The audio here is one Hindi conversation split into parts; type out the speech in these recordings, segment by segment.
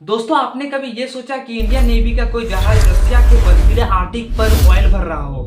दोस्तों, आपने कभी ये सोचा कि इंडियन नेवी का कोई जहाज रसिया के बर्फीले आर्टिक पर ऑयल भर रहा हो,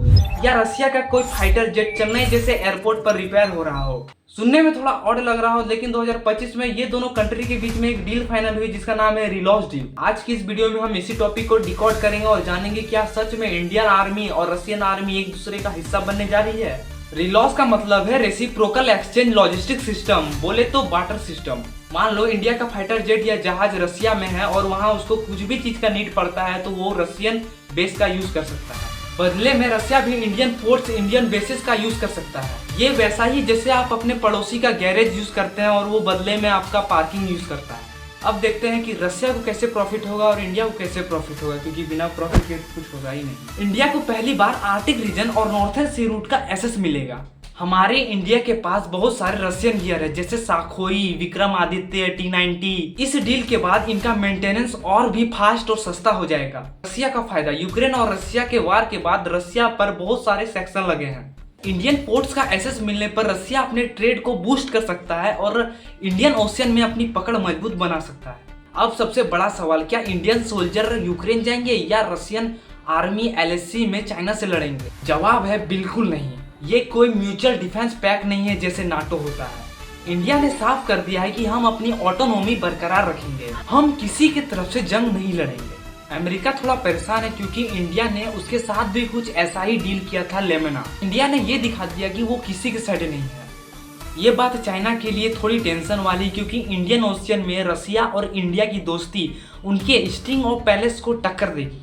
या रसिया का कोई फाइटर जेट चेन्नई जैसे एयरपोर्ट पर रिपेयर हो रहा हो? सुनने में थोड़ा ऑड लग रहा हो, लेकिन 2025 में ये दोनों कंट्री के बीच में एक डील फाइनल हुई जिसका नाम है रिलॉस डील। आज की इस वीडियो में हम इसी टॉपिक को डिकोड करेंगे और जानेंगे क्या सच में इंडियन आर्मी और रशियन आर्मी एक दूसरे का हिस्सा बनने जा रही है। रिलॉस का मतलब है रेसिप्रोकल एक्सचेंज लॉजिस्टिक सिस्टम, बोले तो बार्टर सिस्टम। मान लो इंडिया का फाइटर जेट या जहाज रसिया में है और वहाँ उसको कुछ भी चीज का नीड पड़ता है तो वो रशियन बेस का यूज कर सकता है। बदले में रसिया भी इंडियन पोर्ट्स, इंडियन बेसिस का यूज कर सकता है। ये वैसा ही जैसे आप अपने पड़ोसी का गैरेज यूज करते हैं और वो बदले में आपका पार्किंग यूज करता है। अब देखते हैं कि रसिया को कैसे प्रॉफिट होगा और इंडिया को कैसे प्रॉफिट होगा, क्योंकि बिना प्रॉफिट के कुछ होगा ही नहीं। इंडिया को पहली बार आर्टिक रीजन और नॉर्थर्न सी रूट का एक्सेस मिलेगा। हमारे इंडिया के पास बहुत सारे रशियन गियर है, जैसे साखोई, विक्रमादित्य, T90। इस डील के बाद इनका मेंटेनेंस और भी फास्ट और सस्ता हो जाएगा। रसिया का फायदा, यूक्रेन और रसिया के वार के बाद रसिया पर बहुत सारे सैंक्शन लगे हैं। इंडियन पोर्ट्स का एक्सेस मिलने पर रसिया अपने ट्रेड को बूस्ट कर सकता है और इंडियन ओशियन में अपनी पकड़ मजबूत बना सकता है। अब सबसे बड़ा सवाल, क्या इंडियन सोल्जर यूक्रेन जाएंगे या रशियन आर्मी LAC में चाइना से लड़ेंगे? जवाब है बिल्कुल नहीं। ये कोई म्यूचुअल डिफेंस पैक्ट नहीं है जैसे नाटो होता है। इंडिया ने साफ कर दिया है कि हम अपनी ऑटोनॉमी बरकरार रखेंगे, हम किसी की तरफ से जंग नहीं लड़ेंगे। अमेरिका थोड़ा परेशान है क्योंकि इंडिया ने उसके साथ भी कुछ ऐसा ही डील किया था लेमना। इंडिया ने ये दिखा दिया कि वो किसी के साइड नहीं है। ये बात चाइना के लिए थोड़ी टेंशन वाली, क्योंकि इंडियन ओशियन में रसिया और इंडिया की दोस्ती उनके स्ट्रिंग ऑफ पैलेस को टक्कर देगी।